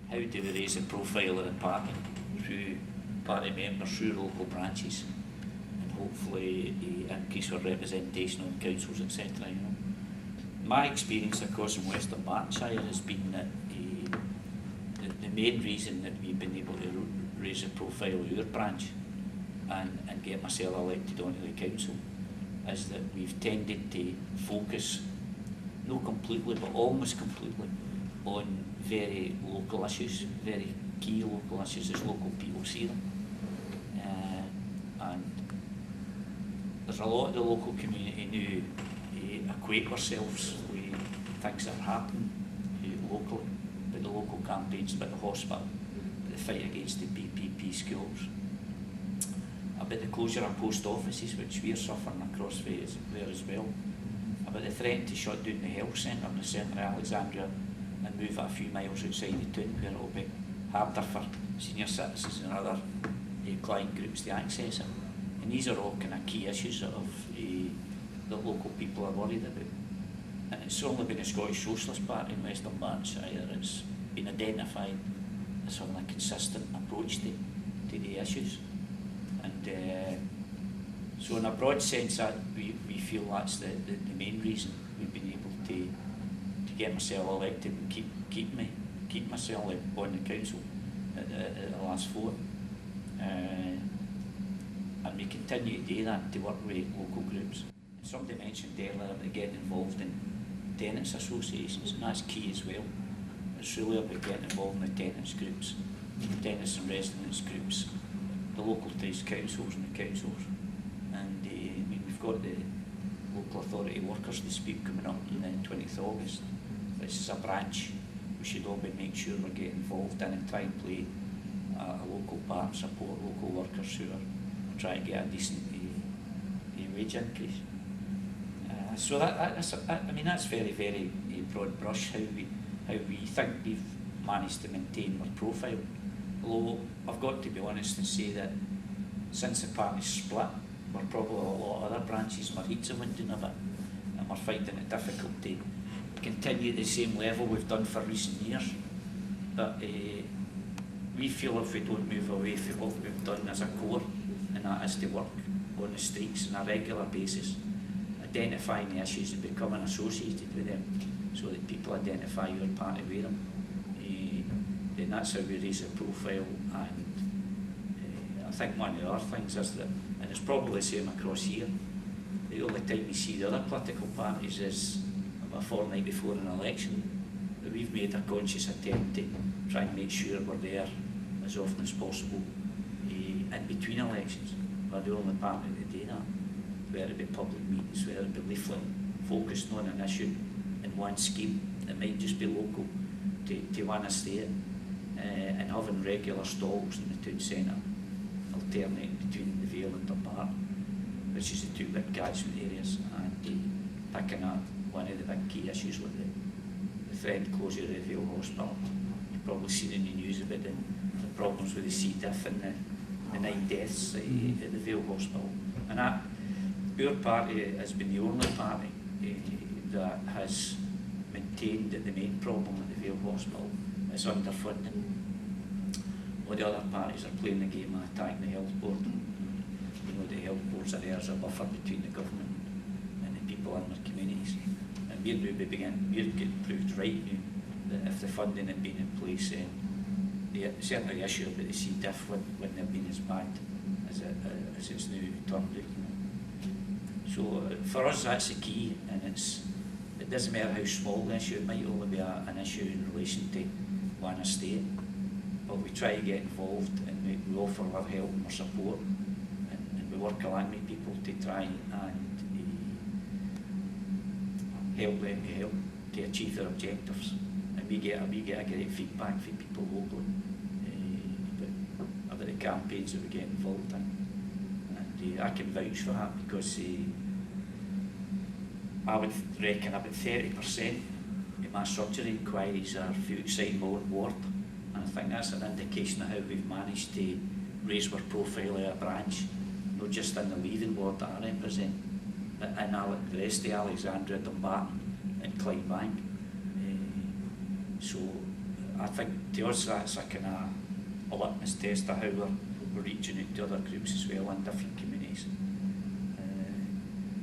how do we raise the profile of the party through party members, through local branches, and hopefully increase our representation on councils, etc. You know, my experience, of course, in West Dunbartonshire has been that the main reason that we've been able to raise the profile of our branch and get myself elected onto the council is that we've tended to focus, not completely but almost completely, on very local issues, very key local issues as local people see them. And there's a lot of the local community now equate ourselves with things that are happening locally, by the local campaigns, by the hospital, by the fight against the PPP schools, about the closure of post offices, which we're suffering across there as well, about the threat to shut down the health centre in the centre of Alexandria and move it a few miles outside the town where it will be harder for senior citizens and other client groups to access it. And these are all kind of key issues that local people are worried about. And it's only been the Scottish Socialist Party in West Dunbartonshire that's been identified as having a consistent approach to the issues. And so in a broad sense, we feel that's the main reason we've been able to get myself elected and keep myself on the council at the last 4. And we continue to do that, to work with local groups. Somebody mentioned earlier about getting involved in tenants associations, and that's key as well. It's really about getting involved in the tenants groups, tenants and residents groups, the local councils and the councils. And I mean, we've got the local authority workers dispute coming up on the 20th of August. This is a branch we should all make sure we're getting involved in and try and play a local part, support local workers who are trying to get a decent wage increase. So that's very, very broad brush how we think we've managed to maintain our profile. Although I've got to be honest and say that since the party's split, we're probably a lot of other branches, our heats are winding a bit, and we're finding it difficult to continue at the same level we've done for recent years. But we feel if we don't move away from what we've done as a core, and that is to work on the streets on a regular basis, identifying the issues and becoming associated with them so that people identify your party with them, then that's how we raise a profile. And I think one of the other things is that, and it's probably the same across here, the only time we see the other political parties is about a fortnight before an election, that we've made a conscious attempt to try and make sure we're there as often as possible in between elections. We're the only party to do that. Whether it be public meetings, whether it be leafleting, focused on an issue in one scheme that might just be local to one estate, and having regular stalls in the town centre, alternating between the Vale and Dumbarton, which is the two big catchment areas, and picking up one of the big key issues like the threatened closure of the Vale Hospital. You've probably seen in the news about the problems with the C. diff and the 9 deaths at the Vale Hospital. And that, our party has been the only party that has maintained that the main problem at the Vale Hospital is underfunding. All the other parties are playing the game of attacking the health board. You know, the health boards are there as a buffer between the government and the people in their communities. And we're getting proved right now that if the funding had been in place, certainly the issue about the C. diff wouldn't have been as bad as it's now turned out. So for us that's the key, and it doesn't matter how small the issue, it might only be an issue in relation to one estate, but we try to get involved and we offer our help and our support, and we work along with people to try and help them to achieve their objectives, and we get a great feedback from people locally about the campaigns that we get involved in. I can vouch for that because I would reckon about 30% of my surgery inquiries are for outside my own ward, and I think that's an indication of how we've managed to raise our profile of a branch, not just in the leaving ward that I represent, but in the rest of Alexandria, Dumbarton and Clydebank. So I think to us that's a kind of a litmus test of how we're reaching out to other groups as well in different communities.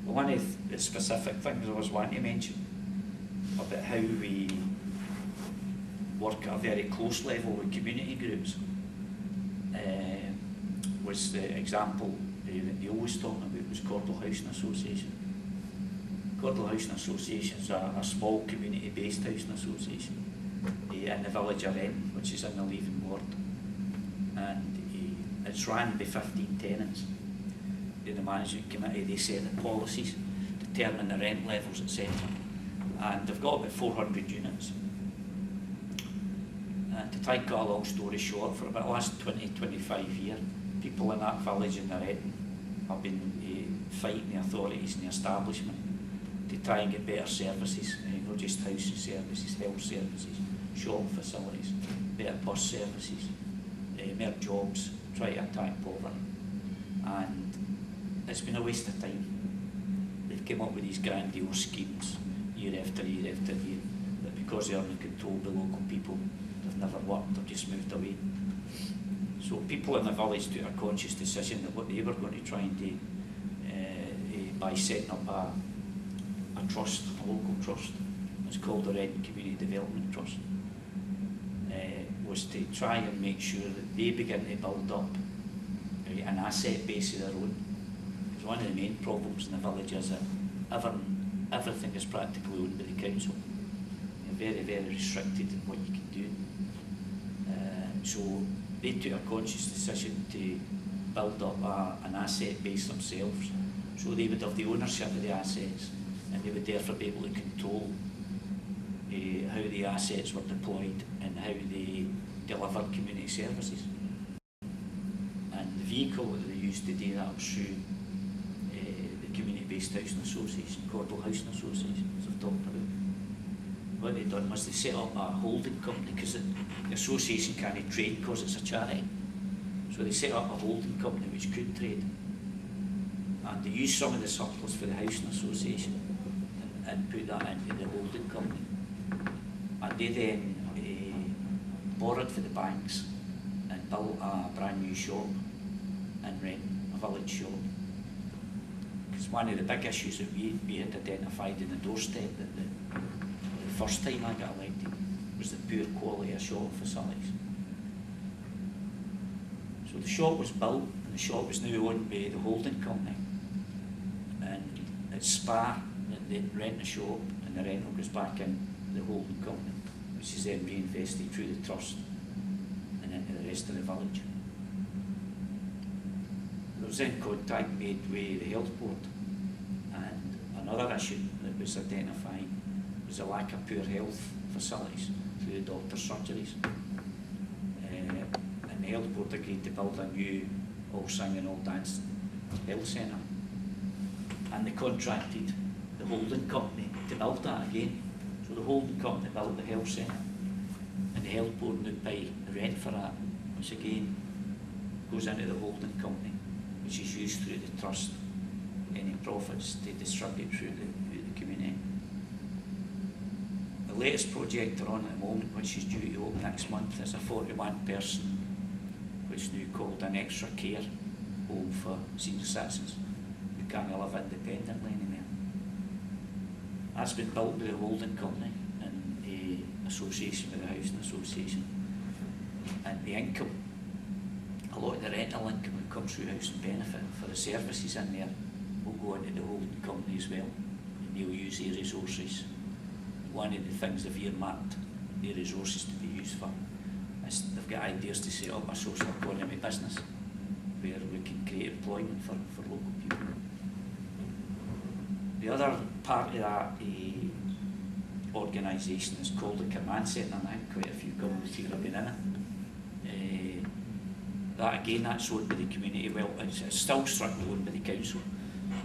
One of the specific things I was wanting to mention about how we work at a very close level with community groups was the example that they always talking about was Cordale Housing Association. Cordale Housing Association is a small community-based housing association in the village of Renton, which is in the Leaving ward, and it's run by 15 tenants. The management committee, they set the policies, determine the rent levels, etc. And they've got about 400 units. And to try and cut a long story short, for about the last 20-25 years, people in that village in the Renton have been fighting the authorities and the establishment to try and get better services, not just housing services, health services, shop facilities, better bus services, more jobs, try to attack poverty. And it's been a waste of time. They've come up with these grandiose schemes year after year after year, but because they are in control of the local people, they've never worked, they've just moved away. So people in the village took a conscious decision that what they were going to try and do by setting up a trust, a local trust, it's called the Renton Community Development Trust, was to try and make sure that they begin to build up an asset base of their own. Because one of the main problems in the village is that everything is practically owned by the council. You're very, very restricted in what you can do. So they took a conscious decision to build up an asset base themselves, so they would have the ownership of the assets, and they would therefore be able to control how the assets were deployed and how they delivered community services. And the vehicle that they used to do that was through the community-based housing association, Cordale Housing Association, as I've talked about. What they done was they set up a holding company, because the association can't trade because it's a charity. So they set up a holding company which could trade. And they used some of the surplus for the housing association and put that into the holding company. And they then borrowed for the banks and built a brand new shop in Renton, a village shop. Because one of the big issues that we had identified in the doorstep that the first time I got elected was the poor quality of shop facilities. So the shop was built, and the shop is now owned by the holding company. And it's SPAR that they rent the shop, and the rental goes back in the holding company, which is then reinvested through the trust and into the rest of the village. There was then contact made with the health board, and another issue that was identified was the lack of poor health facilities through the doctor's surgeries. And the health board agreed to build a new all singing, all dancing health centre. And they contracted the holding company to build that again. So the holding company built the health centre, and the health board would pay the rent for that, which again goes into the holding company, which is used through the trust, any profits to distribute through the community. The latest project they're on at the moment, which is due to open next month, is a 41-person, which is now called an extra care home for senior citizens who can't live independently anymore. That's been built by the holding company in association with the housing association. And the income, a lot of the rental income that comes through housing benefit for the services in there will go into the holding company as well, and they'll use their resources. One of the things they've earmarked their resources to be used for is they've got ideas to set up a social economy business where we can create employment for local people. The other part of that organisation is called the Command Centre, and I think quite a few governments here have been in it. That again, that's owned by the community. Well, it's still strictly owned by the council,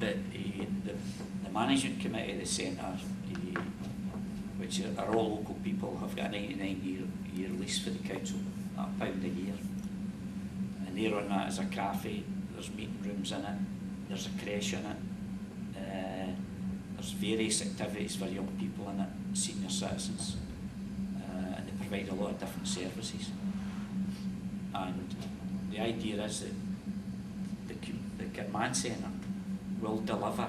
but the management committee of the centre, which are all local people, have got a 99-year lease for the council at £1 a year. And they run that as a cafe, there's meeting rooms in it, there's a creche in it, there's various activities for young people in it, senior citizens, and they provide a lot of different services. And the idea is that the Command Centre will deliver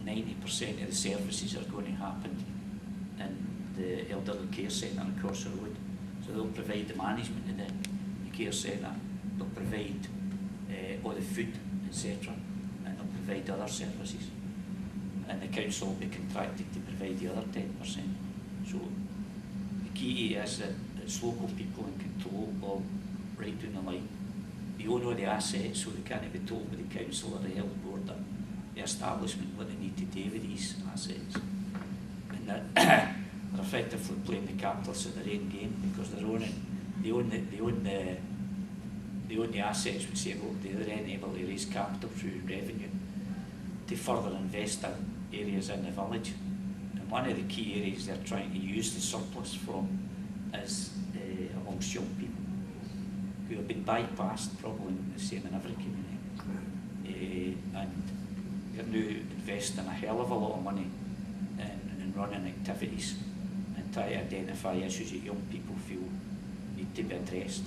90% of the services are going to happen in the elderly care centre across the road. So they'll provide the management of the care centre, they'll provide all the food, etc., and they'll provide other services. And the council will be contracted to provide the other 10%. So the key is that it's local people in control all right down the line. They own all the assets, so they can't be told by the council or the health board or the establishment what they need to do with these assets. And that they're effectively playing the capitalists at their own game, because they own the assets which they're then able to raise capital through revenue to further invest in areas in the village. And one of the key areas they're trying to use the surplus from is amongst young people who have been bypassed, probably the same in every community. And they're now investing a hell of a lot of money in running activities and try to identify issues that young people feel need to be addressed.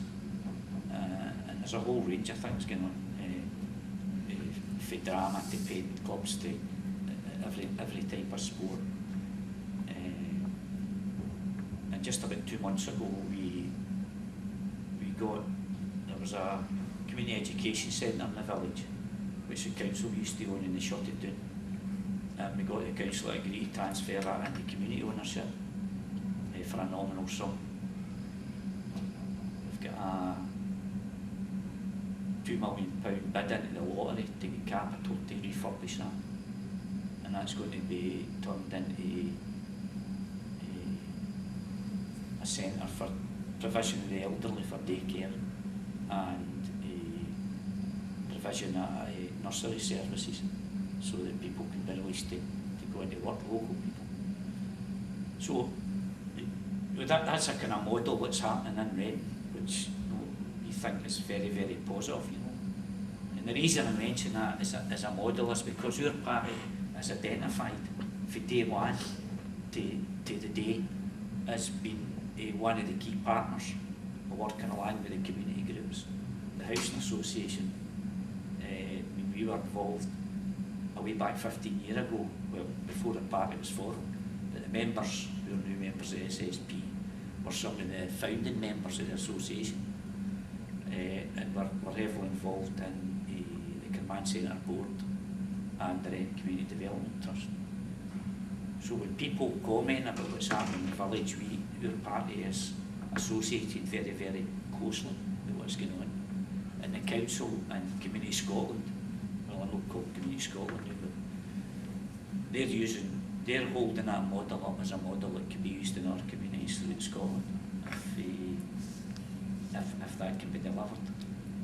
And there's a whole range of things going on, from drama to painting clubs to every type of sport. And just about 2 months ago there was a community education centre in the village which the council used to own, and they shut it down. And we got the council to agree to transfer that into community ownership for a nominal sum. We've got a £2 million bid into the lottery to get capital to refurbish that, and that's going to be turned into a centre for provision of the elderly for daycare and provision of nursery services, so that people can be released to go into work, local people. So that's a kind of model that's happening in Wren, which you think is very, very positive. And the reason I mention that as a model is because our party has identified from day one to the day as being one of the key partners for working along with the community groups. The Housing Association, we were involved way back 15 years ago, well, before the party was formed, but the members who are new members of the SSP were some of the founding members of the association, and were heavily involved in the Command Centre board and the Wren Community Development Trust. So when people comment about what's happening in the village, our party is associated very, very closely with what's going on. And the council and Community Scotland, well, I know called Community Scotland, but they're holding that model up as a model that can be used in other communities throughout Scotland if that can be delivered.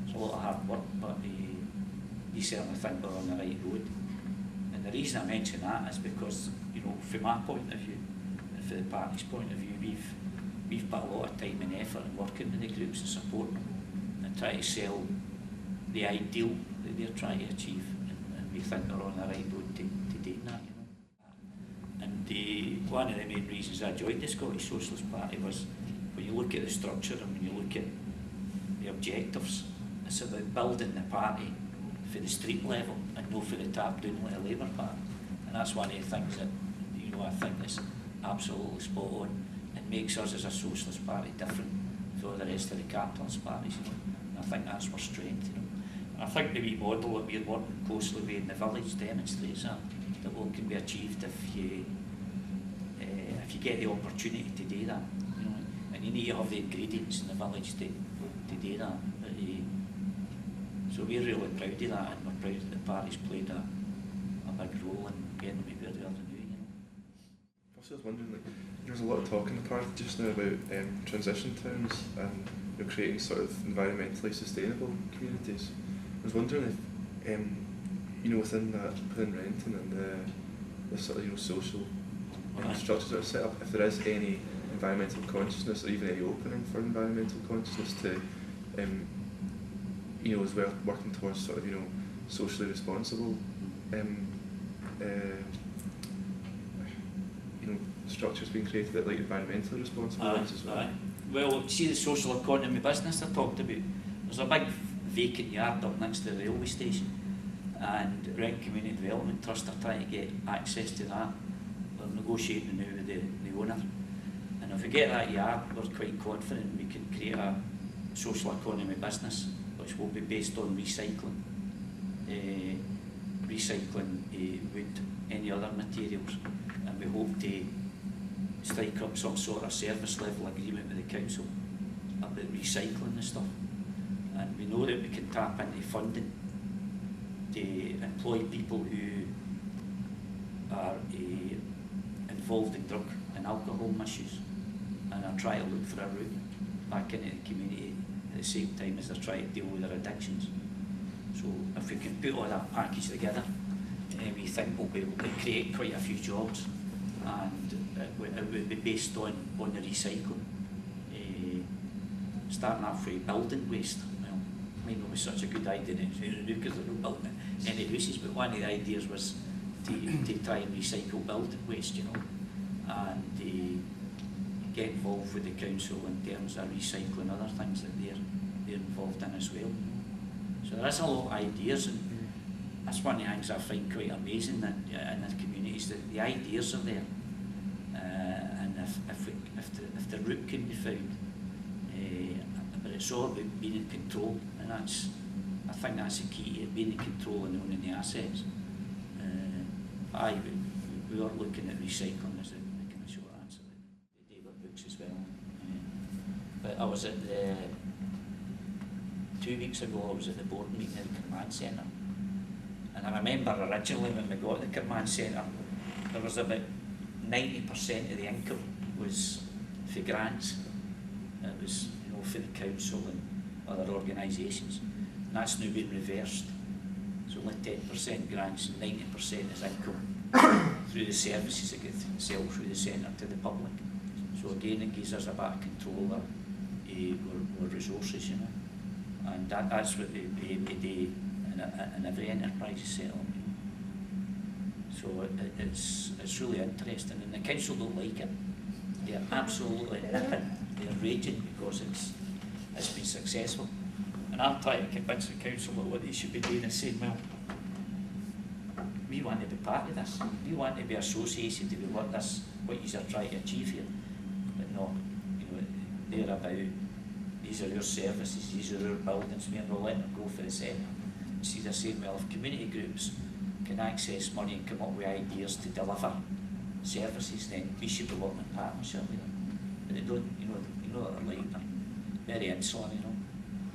It's a lot of hard work, but you certainly think we're on the right road. And the reason I mention that is because, from my point of view, and from the party's point of view, we've put a lot of time and effort in working with the groups to support them and try to sell the ideal that they're trying to achieve, and we think they're on the right road to doing that. And one of the main reasons I joined the Scottish Socialist Party was, when you look at the structure and when you look at the objectives, it's about building the party for the street level and not for the top down like a Labour Party. And that's one of the things that I think is absolutely spot on and makes us as a socialist party different from the rest of the capitalist parties. And I think that's our strength. And I think the wee model that we're working closely with in the village demonstrates that what can be achieved if you get the opportunity to do that. And you need to have the ingredients in the village to do that. So we're really proud of that, and we're proud that the party's played a big role in getting me where we are today. Also, I was wondering, there's a lot of talk in the party just now about transition towns and creating sort of environmentally sustainable communities. I was wondering if, within Renton and the sort of social structures that are set up, if there is any environmental consciousness or even any opening for environmental consciousness to, as well working towards sort of, socially responsible, structures being created that like environmentally responsible ones as well? Well, see the social economy business I talked about, there's a big vacant yard up next to the railway station, and Rent Community Development Trust are trying to get access to that. We're negotiating now with the owner, and if we get that yard, we're quite confident we can create a social economy business which will be based on recycling wood, any other materials, and we hope to strike up some sort of service level agreement with the council about recycling the stuff. And we know that we can tap into funding to employ people who are involved in drug and alcohol misuse and are trying to look for a route back into the community at the same time as they're trying to deal with their addictions. So if we can put all that package together, we think we'll be able to create quite a few jobs, and it would be based on the recycling. Starting off with building waste. Well, it might not be such a good idea because they're not building any houses, but one of the ideas was to try and recycle building waste, you know, and get involved with the council in terms of recycling other things that they're involved in as well. So there is a lot of ideas, and that's one of the things I find quite amazing that in the communities, that the ideas are there, and if the route can be found, but it's all about being in control, and I think that's the key, being in control and owning the assets. We are looking at recycling as a kind of short answer to the David books as well. But I was at 2 weeks ago, I was at the board meeting at the command centre, and I remember originally when we got to the command centre, there was about 90% of the income was for grants. It was, you know, for the council and other organisations, and that's now been reversed. So only 10% grants and 90% is income through the services that get sold through the centre to the public. So again, it gives us a bit of control over resources, you know. And that's what we aim to do in every enterprise setup. So it's really interesting, and the council don't like it. They're absolutely nipping, they're raging because it's been successful. And I'm trying to convince the council that what they should be doing is saying, well, we want to be part of this. We want to be associated with what you are trying to achieve here. But no, you know, they're about, these are your services, these are your buildings, we're not letting them go for the centre. See, they're saying, well, if community groups can access money and come up with ideas to deliver services, then we should be working in partnership with them. But they don't, you know what they're like, they're very insular, you know.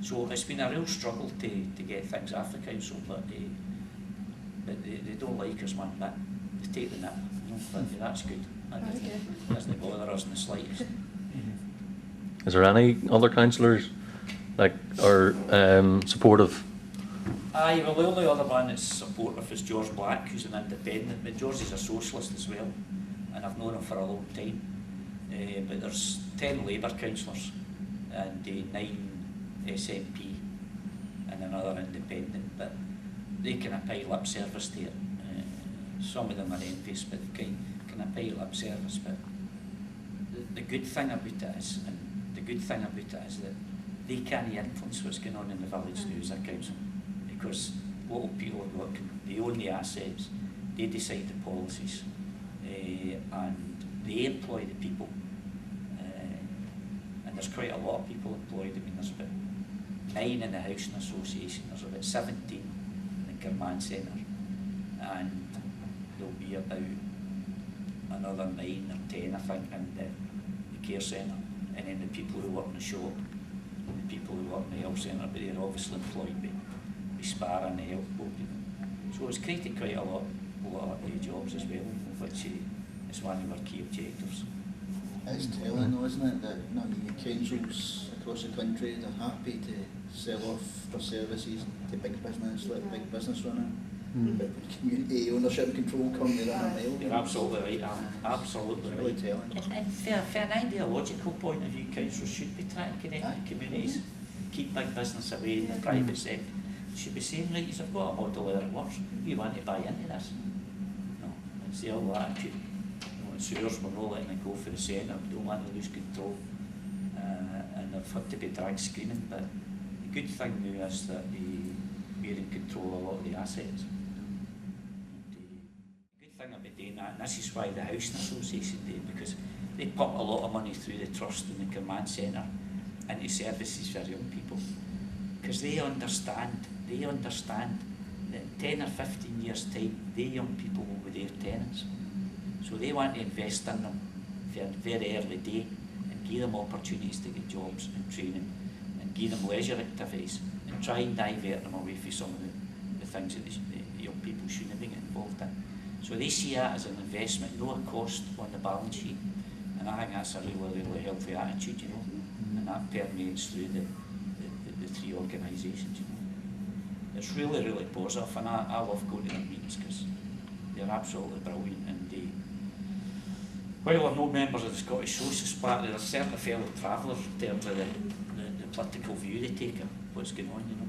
So it's been a real struggle to get things off the council, but they don't like us one bit. They take the nip, you know, but that's good. That doesn't bother us in the slightest. Is there any other councillors like are supportive? Aye, well, the only other one that's supportive is George Black, who's an independent, but George is a socialist as well, and I've known him for a long time. But there's 10 Labour councillors and 9 SNP and another independent, but they kind of pay lip service to it. Some of them are envious, but they kind of pay lip service. But the good thing about it is, that they can't influence what's going on in the village now as a council, because local people have got, they own the assets, they decide the policies, and they employ the people, and there's quite a lot of people employed. I mean, there's about 9 in the Housing Association, there's about 17 in the command centre, and there'll be about another 9 or 10, I think, in the care centre, and then the people who work in the shop, and the people who work in the health centre, but they're obviously employed by SPAR and the health board. So it's created quite a lot of new jobs as well, which is one of our key objectives. It's telling though, isn't it, that councils across the country, they're happy to sell off their services to big business, let big business run it. But when community ownership and control come, they run a mile. You're absolutely right, absolutely It's really right. telling. And for an ideological point of view, councils should be trying to connect with communities, keep big business away in the private sector. They should be saying, right, you've got a model where it works, we want to buy into this. No, it's the old attitude. No, sewers, we're not letting it go for the centre, we don't want to lose control, and they've had to be dragged screaming, but the good thing now is that we're in control of a lot of the assets. The good thing about doing that, and this is why the Housing Association do it, because they pump a lot of money through the trust and the command centre into services for young people, because they understand that in 10 or 15 years time, they young people will be their tenants. So they want to invest in them for a very early day and give them opportunities to get jobs and training and give them leisure activities and try and divert them away from some of the things that the young people shouldn't be getting involved in. So they see that as an investment, no cost on the balance sheet, and I think that's a really healthy attitude, you know, and that permeates through the three organisations, you know. It's really positive, and I love going to their meetings because they're absolutely brilliant, and while I'm not members of the Scottish Socialist Party, they're certainly fellow travellers in terms of the political view they take of what's going on, you know.